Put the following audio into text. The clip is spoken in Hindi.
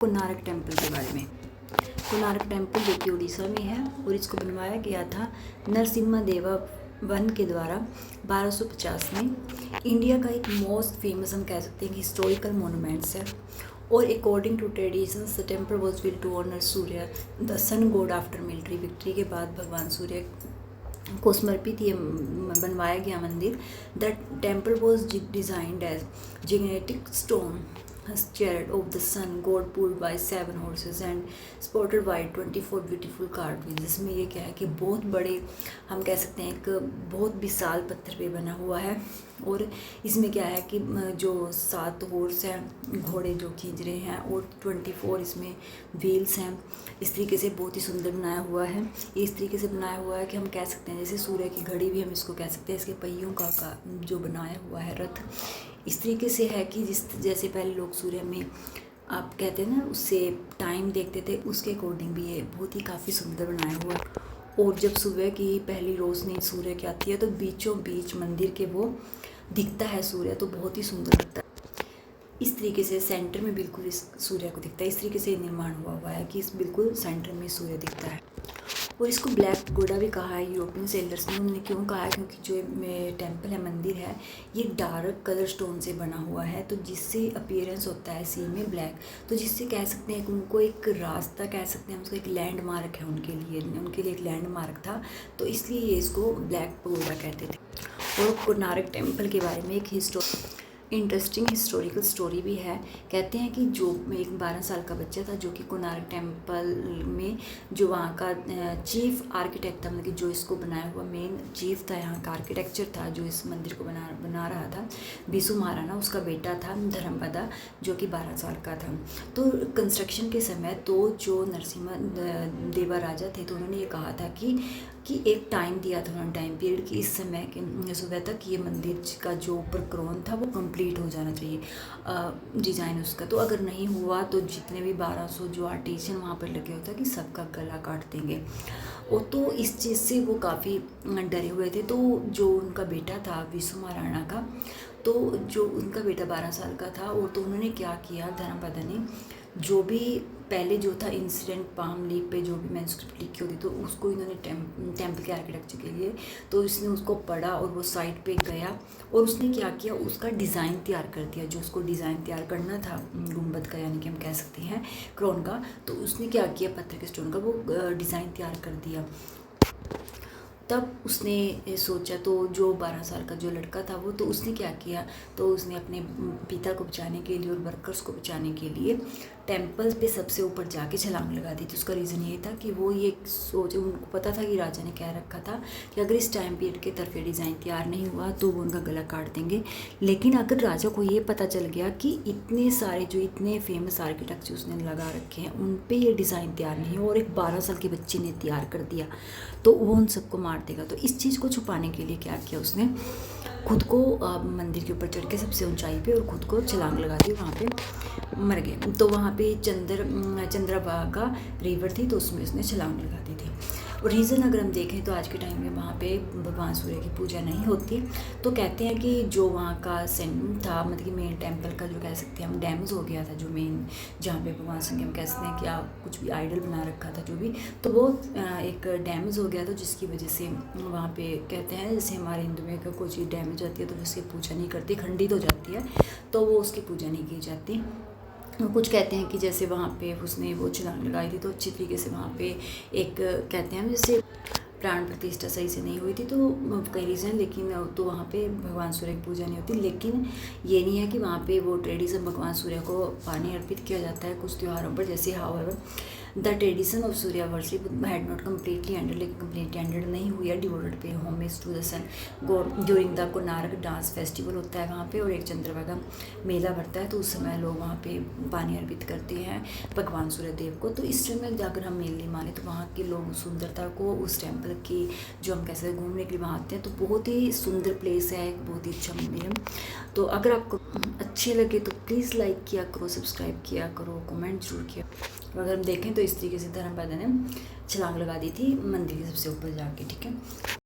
कोणार्क टेम्पल के बारे में। कोणार्क टेम्पल जो कि उड़ीसा में है और इसको बनवाया गया था नरसिम्हा देवा वन के द्वारा 1250 में। इंडिया का एक मोस्ट फेमस हम कह सकते हैं कि हिस्टोरिकल मोनूमेंट्स है और according to traditions the temple was built to honour Surya the sun god after military victory के बाद भगवान सूर्य को समर्पित ये बनवाया गया मंदिर। The temple was designed as gigantic stone chariot of the sun god pulled by 7 horses and spotted by 24 beautiful carvings। जिसमें ये क्या है कि बहुत बड़े हम कह सकते हैं एक बहुत विशाल पत्थर पे बना हुआ है और इसमें क्या है कि जो 7 हॉर्स हैं घोड़े जो खींच रहे हैं और 24 इसमें व्हील्स हैं। इस तरीके से बहुत ही सुंदर बनाया हुआ है। ये इस तरीके से बनाया हुआ है कि हम कह सकते हैं जैसे सूर्य की घड़ी भी हम इसको कह सकते हैं। इसके पहियों का जो बनाया हुआ है रथ इस तरीके से है कि जैसे पहले लोग सूर्य में आप कहते हैं ना उससे टाइम देखते थे उसके अकॉर्डिंग भी ये बहुत ही काफ़ी सुंदर बनाया हुआ है। और जब सुबह की पहली रोशनी सूर्य की आती है तो बीचों बीच मंदिर के वो दिखता है सूर्य, तो बहुत ही सुंदर लगता है। इस तरीके से सेंटर में बिल्कुल इस सूर्य को दिखता है। इस तरीके से निर्माण हुआ है कि इस बिल्कुल सेंटर में सूर्य दिखता है। और इसको ब्लैक गोडा भी कहा है यूरोपियन सेलर्स ने। उन्होंने क्यों कहा है क्योंकि जो टेम्पल है मंदिर है ये डार्क कलर स्टोन से बना हुआ है, तो जिससे अपीयरेंस होता है सी में ब्लैक, तो जिससे कह सकते हैं कि उनको एक रास्ता कह सकते हैं, उसका एक लैंडमार्क है उनके लिए एक लैंडमार्क था, तो इसलिए ये इसको ब्लैक गोडा कहते थे। और कोणार्क टेम्पल के बारे में एक इंटरेस्टिंग हिस्टोरिकल स्टोरी भी है। कहते हैं कि जो एक 12 साल का बच्चा था जो कि कोणार्क टेम्पल में जो वहाँ का चीफ आर्किटेक्ट था, मतलब कि जो इसको बनाया हुआ मेन चीफ था, यहाँ का आर्किटेक्चर था जो इस मंदिर को बना रहा था, बिसु महाराणा, उसका बेटा था धर्मपदा जो कि 12 साल का था। तो कंस्ट्रक्शन के समय तो जो नरसिम्हा देवा राजा थे तो उन्होंने ये कहा था कि एक टाइम दिया था उन्होंने टाइम पीरियड कि इस समय के सुबह तक ये मंदिर का जो ऊपर क्रोन था वो कंप्लीट हो जाना चाहिए डिज़ाइन उसका। तो अगर नहीं हुआ तो जितने भी 1200 जो आर्टिशियन वहाँ पर लगे होता कि सबका गला काट देंगे। और तो इस चीज़ से वो काफ़ी डरे हुए थे। तो जो उनका बेटा था बिसु महाराणा का, तो जो उनका बेटा 12 साल का था और तो उन्होंने क्या किया, धर्मपदा ने जो भी पहले जो था इंसिडेंट पाम लीफ पे जो भी मैन्युस्क्रिप्ट लिखी होती तो उसको इन्होंने टेम्पल के आर्किटेक्चर के लिए तो इसने उसको पढ़ा और वो साइट पे गया और उसने क्या किया, उसका डिज़ाइन तैयार कर दिया। जो उसको डिज़ाइन तैयार करना था गुंबद का, यानी कि हम कह सकते हैं क्रोन का, तो उसने क्या किया, पत्थर के स्टोन का वो डिज़ाइन तैयार कर दिया। तब उसने सोचा, तो जो 12 साल का जो लड़का था वो, तो उसने क्या किया, तो उसने अपने पिता को बचाने के लिए और वर्कर्स को बचाने के लिए टेम्पल पे सबसे ऊपर जाके छलांग लगा दी थी। उसका रीज़न ये था कि वो ये सोच, उनको पता था कि राजा ने कह रखा था कि अगर इस टाइम पीरियड के तरफ डिज़ाइन तैयार नहीं हुआ तो वो उनका गला काट देंगे। लेकिन अगर राजा को ये पता चल गया कि इतने सारे जो इतने फेमस आर्किटेक्ट उसने लगा रखे हैं उन पे ये डिज़ाइन तैयार नहीं हो और एक 12 साल के बच्चे ने तैयार कर दिया तो वो उन सबको मार देगा। तो इस चीज़ को छुपाने के लिए क्या किया उसने, खुद को मंदिर के ऊपर चढ़ के सबसे ऊंचाई पे और खुद को छलांग लगा दी, वहाँ पे मर गए। तो वहाँ पे चंद्रभागा रिवर थी तो उसमें उसने छलांग लगा दी थी। और रीज़न अगर हम देखें तो आज के टाइम में वहाँ पे भगवान सूर्य की पूजा नहीं होती। तो कहते हैं कि जो वहाँ का सेंट था, मतलब कि मेन टेम्पल का जो कह सकते हैं हम डैमेज हो गया था, जो मेन जहाँ पे भगवान सूर्य हम कह सकते हैं कि कुछ भी आइडल बना रखा था जो भी, तो वो एक डैमेज हो गया था जिसकी वजह से वहाँ पे कहते हैं जैसे हमारे हिंदू में कोई चीज़ डैमेज होती है तो उसकी पूजा नहीं करती, खंडित हो जाती है तो वो उसकी पूजा नहीं की जाती। कुछ कहते हैं कि जैसे वहाँ पे उसने वो छलांग लगाई थी तो अच्छी तरीके से वहाँ पे एक कहते हैं जैसे प्राण प्रतिष्ठा सही से नहीं हुई थी, तो कई रीज़न, लेकिन तो वहाँ पे भगवान सूर्य की पूजा नहीं होती। लेकिन ये नहीं है कि वहाँ पे वो ट्रेडिशन भगवान सूर्य को पानी अर्पित किया जाता है कुछ त्योहारों पर, जैसे however the tradition of Surya worship had not completely ended, लेकिन कम्प्लीटली एंडेड नहीं हुई है। Devoted pay homage to the sun god during the Konark dance festival होता है वहाँ पे, और एक चंद्रभागा मेला भरता है तो उस समय लोग वहाँ पे पानी अर्पित करते हैं भगवान सूर्य देव को। तो इस टाइम में जाकर हम मेनली माने तो वहाँ के लोग सुंदरता को उस टेम्पल की जो हम कैसे घूमने के लिए वहाँ आते हैं, तो बहुत ही सुंदर प्लेस है, एक बहुत ही अच्छा मंदिर है। तो अगर आपको अच्छे लगे तो प्लीज़ लाइक किया करो, सब्सक्राइब किया करो, कमेंट जरूर किया। अगर हम देखें तो इस तरीके से धर्मपदा ने छलांग लगा दी थी मंदिर के सबसे ऊपर जाके, ठीक है।